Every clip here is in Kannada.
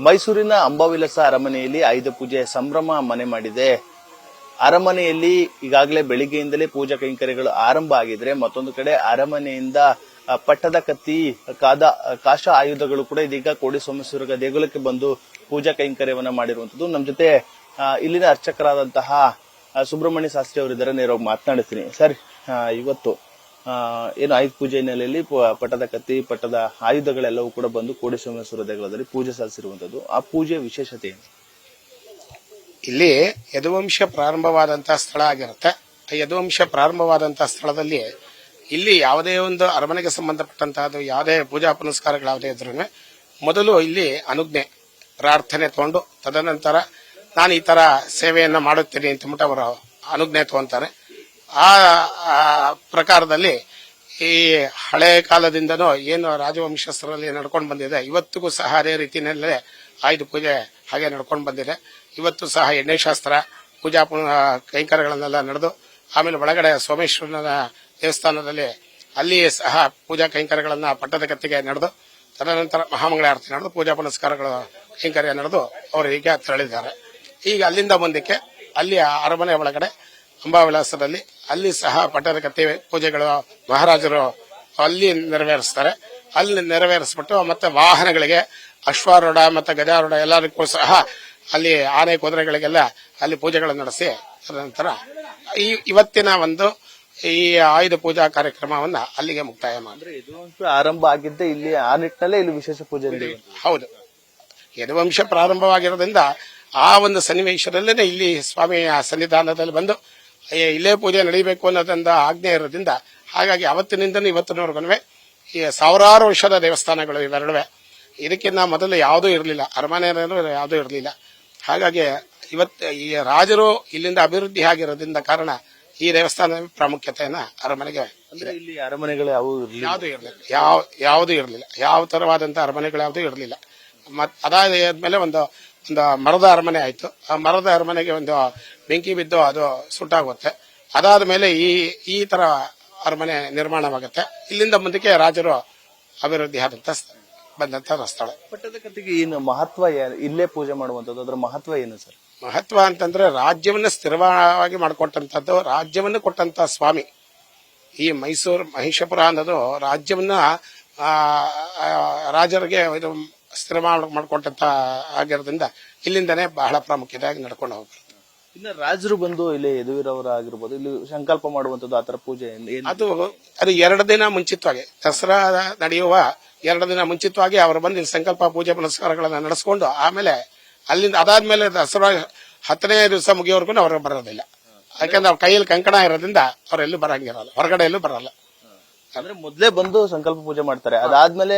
ಮೈಸೂರಿನ ಅಂಬಾವಿಲಾಸ ಅರಮನೆಯಲ್ಲಿ ಆಯುಧ ಪೂಜೆ ಸಂಭ್ರಮ ಮನೆ ಮಾಡಿದೆ. ಅರಮನೆಯಲ್ಲಿ ಈಗಾಗಲೇ ಬೆಳಿಗ್ಗೆಯಿಂದಲೇ ಪೂಜಾ ಕೈಂಕರ್ಯಗಳು ಆರಂಭ ಆಗಿದ್ರೆ, ಮತ್ತೊಂದು ಕಡೆ ಅರಮನೆಯಿಂದ ಪಟ್ಟದ ಕತ್ತಿ, ಕಾಶ ಆಯುಧಗಳು ಕೂಡ ಇದೀಗ ಕೋಡಿ ಸೋಮೇಶ್ವರ ದೇಗುಲಕ್ಕೆ ಬಂದು ಪೂಜಾ ಕೈಂಕರ್ಯವನ್ನ ಮಾಡಿರುವಂತದ್ದು. ನಮ್ಮ ಜೊತೆ ಇಲ್ಲಿನ ಅರ್ಚಕರಾದಂತಹ ಸುಬ್ರಹ್ಮಣ್ಯ ಶಾಸ್ತ್ರಿ ಅವರಿದ್ದಾರೆ, ನೇರವಾಗಿ ಮಾತನಾಡ್ತೀನಿ. ಸರ್, ಇವತ್ತು ಏನು ಆಯುಧ ಪೂಜೆ ಹಿನ್ನೆಲೆಯಲ್ಲಿ ಪಟ್ಟದ ಕತ್ತಿ, ಪಟ್ಟದ ಆಯುಧಗಳೆಲ್ಲವೂ ಕೂಡ ಬಂದು ಕೋಡಿ ಸೋಮೇಶ್ವರ ದೇಗುಲದಲ್ಲಿ ಪೂಜೆ ಸಲ್ಲಿಸಿರುವಂತದ್ದು. ಆ ಪೂಜೆಯ ವಿಶೇಷತೆ ಏನು? ಇಲ್ಲಿ ಯದುವಂಶ ಪ್ರಾರಂಭವಾದಂತಹ ಸ್ಥಳ ಆಗಿರುತ್ತೆ. ಯದುವಂಶ ಪ್ರಾರಂಭವಾದಂತಹ ಸ್ಥಳದಲ್ಲಿ ಇಲ್ಲಿ ಯಾವುದೇ ಒಂದು ಅರಮನೆಗೆ ಸಂಬಂಧಪಟ್ಟಂತಹದ್ದು ಯಾವುದೇ ಪೂಜಾ ಪುನಸ್ಕಾರಗಳು ಯಾವುದೇ ಇದ್ರೂ ಮೊದಲು ಇಲ್ಲಿ ಅನುಜ್ಞೆ ಪ್ರಾರ್ಥನೆ ತಗೊಂಡು, ತದನಂತರ ನಾನು ಈ ತರ ಸೇವೆಯನ್ನ ಮಾಡುತ್ತೇನೆ ಅಂತ ಅವರು ಅನುಜ್ಞೆ ತಗೊಂತಾರೆ. ಆ ಪ್ರಕಾರದಲ್ಲಿ ಈ ಹಳೆ ಕಾಲದಿಂದನೂ ಏನು ರಾಜವಂಶಸ್ಥರಲ್ಲಿ ನಡ್ಕೊಂಡು ಬಂದಿದೆ, ಇವತ್ತಿಗೂ ಸಹ ಅದೇ ರೀತಿಯಲ್ಲೇ ಆಯುಧ ಪೂಜೆ ಹಾಗೆ ನಡ್ಕೊಂಡು ಬಂದಿದೆ. ಇವತ್ತು ಸಹ ಎಣ್ಣೆ ಶಾಸ್ತ್ರ, ಪೂಜಾ ಕೈಂಕರ್ಯಗಳನ್ನೆಲ್ಲ ನಡೆದು, ಆಮೇಲೆ ಒಳಗಡೆ ಸೋಮೇಶ್ವರನ ದೇವಸ್ಥಾನದಲ್ಲಿ ಅಲ್ಲಿಯೇ ಸಹ ಪೂಜಾ ಕೈಂಕರ್ಯಗಳನ್ನ ಪಟ್ಟದ ಕತ್ತಿಗೆ ನಡೆದು, ತದನಂತರ ಮಹಾಮಂಗಳಾರತಿ ನಡೆದು, ಪೂಜಾ ಪುನಸ್ಕಾರಗಳ ಕೈಂಕರ್ಯ ನಡೆದು ಅವರು ಈಗ ತೆರಳಿದ್ದಾರೆ. ಈಗ ಅಲ್ಲಿಂದ ಮುಂದಕ್ಕೆ ಅಲ್ಲಿ ಅರಮನೆ ಒಳಗಡೆ ಅಂಬಾವಿಲಾಸದಲ್ಲಿ ಅಲ್ಲಿ ಸಹ ಪಟ್ಟದ ಕತ್ತಿ ಪೂಜೆಗಳು ಮಹಾರಾಜರು ಅಲ್ಲಿ ನೆರವೇರಿಸ್ತಾರೆ. ಅಲ್ಲಿ ನೆರವೇರಿಸ್ಬಿಟ್ಟು ಮತ್ತೆ ವಾಹನಗಳಿಗೆ ಅಶ್ವಾರೂಢ ಮತ್ತೆ ಗಜಾರೂಢ ಎಲ್ಲರಿಗೂ ಸಹ ಅಲ್ಲಿ ಆನೆ ಕುದುರೆಗಳಿಗೆಲ್ಲ ಅಲ್ಲಿ ಪೂಜೆಗಳನ್ನು ನಡೆಸಿ, ತದನಂತರ ಇವತ್ತಿನ ಒಂದು ಈ ಆಯುಧ ಪೂಜಾ ಕಾರ್ಯಕ್ರಮವನ್ನ ಅಲ್ಲಿಗೆ ಮುಕ್ತಾಯ ಮಾಡಿ. ಯದುವಂಶ ಆರಂಭ ಆಗಿದ್ದೆ ಇಲ್ಲಿ, ಆ ನಿಟ್ಟಿನಲ್ಲೇ ಇಲ್ಲಿ ವಿಶೇಷ ಪೂಜೆ. ಹೌದು, ಯದುವಂಶ ಪ್ರಾರಂಭವಾಗಿರೋದ್ರಿಂದ ಆ ಒಂದು ಸನ್ನಿವೇಶದಲ್ಲೇ ಇಲ್ಲಿ ಸ್ವಾಮಿಯ ಸನ್ನಿಧಾನದಲ್ಲಿ ಬಂದು ಇಲ್ಲೇ ಪೂಜೆ ನಡೀಬೇಕು ಅನ್ನೋದೊಂದು ಆಜ್ಞೆ ಇರೋದ್ರಿಂದ, ಹಾಗಾಗಿ ಅವತ್ತಿನಿಂದ ಇವತ್ತಿನವರೆಗೂ ಈ ಸಾವಿರಾರು ವರ್ಷದ ದೇವಸ್ಥಾನಗಳು ಇವೆರಡುವೆ. ಇದಕ್ಕಿಂತ ಮೊದಲು ಯಾವುದೂ ಇರಲಿಲ್ಲ, ಅರಮನೆ ಯಾವುದೂ ಇರಲಿಲ್ಲ. ಹಾಗಾಗಿ ಇವತ್ತು ಈ ರಾಜರು ಇಲ್ಲಿಂದ ಅಭಿವೃದ್ಧಿ ಆಗಿರೋದ್ರಿಂದ ಕಾರಣ ಈ ದೇವಸ್ಥಾನದ ಪ್ರಾಮುಖ್ಯತೆಯನ್ನ ಅರಮನೆಗೆ. ಇಲ್ಲಿ ಅರಮನೆಗಳು ಯಾವುದೂ ಇರಲಿಲ್ಲ, ಯಾವುದೂ ಇರಲಿಲ್ಲ, ಯಾವ ತರವಾದಂತಹ ಅರಮನೆಗಳು ಯಾವುದೂ ಇರಲಿಲ್ಲ. ಅದಾದ್ಮೇಲೆ ಒಂದು ಮರದ ಅರಮನೆ ಆಯ್ತು. ಆ ಮರದ ಅರಮನೆಗೆ ಒಂದು ಬೆಂಕಿ ಬಿದ್ದು ಅದು ಸುಟ್ಟಾಗುತ್ತೆ. ಅದಾದ ಮೇಲೆ ಈ ತರ ಅರಮನೆ ನಿರ್ಮಾಣವಾಗುತ್ತೆ. ಇಲ್ಲಿಂದ ಮುಂದಕ್ಕೆ ರಾಜರು ಅಭಿವೃದ್ಧಿ ಬಂದಂತ ಸ್ಥಳ. ಪಟ್ಟದ ಕತ್ತಿಗೆ ಏನು ಮಹತ್ವ, ಇಲ್ಲೇ ಪೂಜೆ ಮಾಡುವಂತದ್ದು, ಅದರ ಮಹತ್ವ ಏನು ಸರ್? ಮಹತ್ವ ಅಂತಂದ್ರೆ ರಾಜ್ಯವನ್ನ ಸ್ಥಿರವಾಗಿ ಮಾಡಿಕೊಟ್ಟಂತದ್ದು, ರಾಜ್ಯವನ್ನ ಕೊಟ್ಟಂತ ಸ್ವಾಮಿ. ಈ ಮೈಸೂರು ಮಹಿಷಪುರ ಅನ್ನೋದು ರಾಜ್ಯವನ್ನ ರಾಜರಿಗೆ ಇದು ಸ್ಥಿರ ಮಾಡಿಕೊಟ್ಟಂತ ಆಗಿರೋದ್ರಿಂದ ಇಲ್ಲಿಂದನೇ ಬಹಳ ಪ್ರಾಮುಖ್ಯತೆಯಾಗಿ ನಡ್ಕೊಂಡು ಹೋಗ್ತಾರೆ. ಇನ್ನು ರಾಜರು ಬಂದು ಇಲ್ಲಿ ಯದುವೀರವರ ಆಗಿರ್ಬೋದು, ಇಲ್ಲಿ ಸಂಕಲ್ಪ ಮಾಡುವಂತದ್ದು, ಆತರ ಪೂಜೆ ಅದು 2 ದಿನ ಮುಂಚಿತವಾಗಿ, ದಸರಾ ನಡೆಯುವ 2 ದಿನ ಮುಂಚಿತವಾಗಿ ಅವರು ಬಂದು ಸಂಕಲ್ಪ ಪೂಜೆ ಪುನಸ್ಕಾರಗಳನ್ನ ನಡೆಸಿಕೊಂಡು, ಆಮೇಲೆ ಅಲ್ಲಿಂದ ಅದಾದ್ಮೇಲೆ ದಸರಾ 10ನೇ ದಿವಸ ಮುಗಿಯೋವರೆಗೂ ಅವರು ಬರೋದಿಲ್ಲ. ಯಾಕಂದ್ರೆ ಅವ್ರ ಕೈಯಲ್ಲಿ ಕಂಕಣ ಇರೋದ್ರಿಂದ ಅವರೆಲ್ಲೂ ಬರಂಗಿರಲ್ಲ, ಹೊರಗಡೆ ಎಲ್ಲೂ ಬರಲ್ಲ. ಅಂದ್ರೆ ಮೊದಲೇ ಬಂದು ಸಂಕಲ್ಪ ಪೂಜೆ ಮಾಡ್ತಾರೆ, ಅದಾದ್ಮೇಲೆ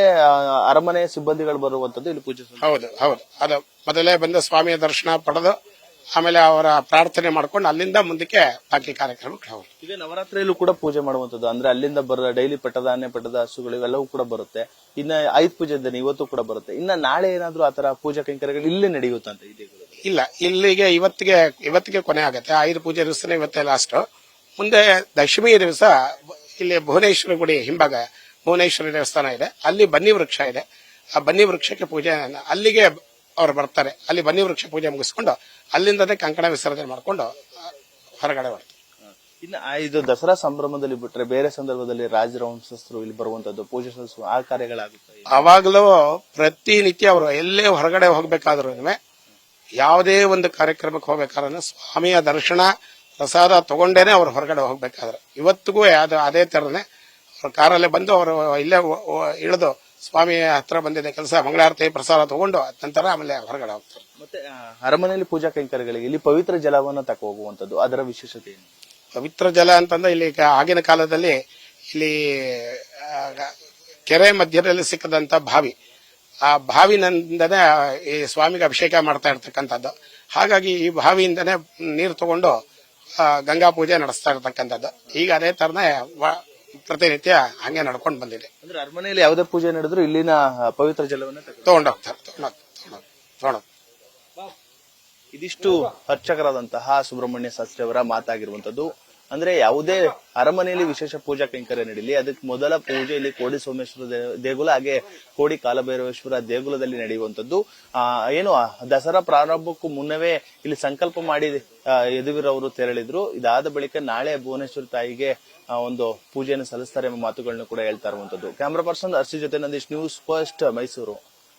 ಅರಮನೆ ಸಿಬ್ಬಂದಿಗಳು ಬರುವಂತದ್ದು ಇಲ್ಲಿ ಪೂಜೆ. ಹೌದು, ಅದು ಮೊದಲೇ ಬಂದು ಸ್ವಾಮಿಯ ದರ್ಶನ ಪಡೆದು ಆಮೇಲೆ ಅವರ ಪ್ರಾರ್ಥನೆ ಮಾಡ್ಕೊಂಡು ಅಲ್ಲಿಂದ ಮುಂದಕ್ಕೆ ಬಾಕಿ ಕಾರ್ಯಕ್ರಮಗಳು. ಈಗ ನವರಾತ್ರಿಯಲ್ಲೂ ಕೂಡ ಪೂಜೆ ಮಾಡುವಂತದ್ದು, ಅಂದ್ರೆ ಅಲ್ಲಿಂದ ಡೈಲಿ ಪಟ್ಟದ ಆನೆ, ಪಟ್ಟದ ಹಸುಗಳು ಇವೆಲ್ಲವೂ ಕೂಡ ಬರುತ್ತೆ. ಇನ್ನ ಆಯುಧ ಪೂಜೆ ಇದ್ದೇನೆ ಇವತ್ತು ಕೂಡ ಬರುತ್ತೆ. ಇನ್ನ ನಾಳೆ ಏನಾದ್ರು ಆತರ ಪೂಜಾ ಕೈಂಕರ್ಯಗಳು ಇಲ್ಲೇ ನಡೆಯುತ್ತಂತ ಇದೆ? ಇಲ್ಲ, ಇಲ್ಲಿಗೆ ಇವತ್ತಿಗೆ ಕೊನೆ ಆಗುತ್ತೆ. ಆಯುಧ ಪೂಜೆ ದಿವಸನೇ ಇವತ್ತೇ ಲಾಸ್ಟ್. ಮುಂದೆ ದಶಮಿ ದಿವಸ ಇಲ್ಲಿ ಭುವನೇಶ್ವರ ಗುಡಿ ಹಿಂಭಾಗ ಭುವನೇಶ್ವರಿ ದೇವಸ್ಥಾನ ಇದೆ, ಅಲ್ಲಿ ಬನ್ನಿ ವೃಕ್ಷ ಇದೆ. ಆ ಬನ್ನಿ ವೃಕ್ಷಕ್ಕೆ ಪೂಜೆ ಅಲ್ಲಿಗೆ ಅವ್ರು ಬರ್ತಾರೆ. ಅಲ್ಲಿ ಬನ್ನಿ ವೃಕ್ಷ ಪೂಜೆ ಮುಗಿಸ್ಕೊಂಡು ಅಲ್ಲಿಂದನೇ ಕಂಕಣ ವಿಸರ್ಜನೆ ಮಾಡ್ಕೊಂಡು ಹೊರಗಡೆ ಬರ್ತಾರೆ. ಇನ್ನು ಇದು ದಸರಾ ಸಂಭ್ರಮದಲ್ಲಿ ಬಿಟ್ರೆ ಬೇರೆ ಸಂದರ್ಭದಲ್ಲಿ ರಾಜರ ವಂಶಸ್ಥರು ಇಲ್ಲಿ ಬರುವಂತದ್ದು, ಪೂಜೆ ಸಲ್ಲಿಸುವ ಆ ಕಾರ್ಯಗಳಾಗುತ್ತೆ. ಅವಾಗಲೂ ಪ್ರತಿನಿತ್ಯ ಅವರು ಎಲ್ಲೇ ಹೊರಗಡೆ ಹೋಗ್ಬೇಕಾದ್ರೂ ಯಾವುದೇ ಒಂದು ಕಾರ್ಯಕ್ರಮಕ್ಕೆ ಹೋಗ್ಬೇಕಾದ್ರೆ ಸ್ವಾಮಿಯ ದರ್ಶನ ಪ್ರಸಾದ ತಗೊಂಡೇನೆ ಅವ್ರು ಹೊರಗಡೆ ಹೋಗ್ಬೇಕಾದ್ರೆ, ಇವತ್ತಿಗೂ ಅದೇ ತರನೇ ಅವ್ರ ಕಾರಲ್ಲೇ ಬಂದು ಅವರು ಇಲ್ಲೇ ಇಳಿದು ಸ್ವಾಮಿಯ ಹತ್ರ ಬಂದಿದೆ ಕೆಲಸ, ಮಂಗಳಾರತಿ ಪ್ರಸಾದ ತಗೊಂಡು ನಂತರ ಆಮೇಲೆ ಹೊರಗಡೆ ಹೋಗ್ತಾರೆ. ಮತ್ತೆ ಅರಮನೆಯಲ್ಲಿ ಪೂಜಾ ಕೈಂಕರ್ಯಗಳಿಗೆ ಇಲ್ಲಿ ಪವಿತ್ರ ಜಲವನ್ನ ತಕ್ಕ ಹೋಗುವಂತದ್ದು, ಅದರ ವಿಶೇಷತೆ ಏನು? ಪವಿತ್ರ ಜಲ ಅಂತಂದ್ರೆ ಇಲ್ಲಿ ಆಗಿನ ಕಾಲದಲ್ಲಿ ಇಲ್ಲಿ ಕೆರೆ ಮಧ್ಯದಲ್ಲಿ ಸಿಕ್ಕದಂತ ಬಾವಿ, ಆ ಬಾವಿನಿಂದನೇ ಈ ಸ್ವಾಮಿಗೆ ಅಭಿಷೇಕ ಮಾಡ್ತಾ ಇರ್ತಕ್ಕಂಥದ್ದು. ಹಾಗಾಗಿ ಈ ಬಾವಿಯಿಂದನೇ ನೀರು ತಗೊಂಡು ಗಂಗಾ ಪೂಜೆ ನಡೆಸ್ತಾ ಇರ್ತಕ್ಕಂಥದ್ದು. ಈಗ ಅದೇ ತರನೇ ಪ್ರತಿನಿತ್ಯ ಹಂಗೆ ನಡ್ಕೊಂಡು ಬಂದಿದೆ. ಅಂದ್ರೆ ಅರಮನೆಯಲ್ಲಿ ಯಾವುದೇ ಪೂಜೆ ನಡೆದ್ರು ಇಲ್ಲಿನ ಪವಿತ್ರ ಜಲವನ್ನ ತಗೊಂಡೋಗ್ತಾರೆ. ಇದಿಷ್ಟು ಅರ್ಚಕರಾದಂತಹ ಸುಬ್ರಹ್ಮಣ್ಯ ಶಾಸ್ತ್ರಿ ಅವರ ಮಾತಾಗಿರುವಂತದ್ದು. ಅಂದ್ರೆ ಯಾವುದೇ ಅರಮನೆಯಲ್ಲಿ ವಿಶೇಷ ಪೂಜಾ ಕೈಂಕರ್ಯ ನಡೀಲಿ ಅದಕ್ಕೆ ಮೊದಲ ಪೂಜೆ ಇಲ್ಲಿ ಕೋಡಿ ಸೋಮೇಶ್ವರ ದೇಗುಲ ಹಾಗೆ ಕೋಡಿ ಕಾಲಭೈರವೇಶ್ವರ ದೇಗುಲದಲ್ಲಿ ನಡೆಯುವಂತದ್ದು. ಏನು ದಸರಾ ಪ್ರಾರಂಭಕ್ಕೂ ಮುನ್ನವೇ ಇಲ್ಲಿ ಸಂಕಲ್ಪ ಮಾಡಿ ಯದುವೀರ್ ಅವರು ತೆರಳಿದ್ರು. ಇದಾದ ಬಳಿಕ ನಾಳೆ ಭುವನೇಶ್ವರಿ ತಾಯಿಗೆ ಒಂದು ಪೂಜೆಯನ್ನು ಸಲ್ಲಿಸ್ತಾರೆ ಎಂಬ ಮಾತುಗಳನ್ನು ಕೂಡ ಹೇಳ್ತಾ ಇರುವಂತದ್ದು. ಕ್ಯಾಮರಾ ಪರ್ಸನ್ ಅರ್ಸಿ ಜೊತೆ ನಂದೀಶ್, ನ್ಯೂಸ್ ಫಸ್ಟ್, ಮೈಸೂರು.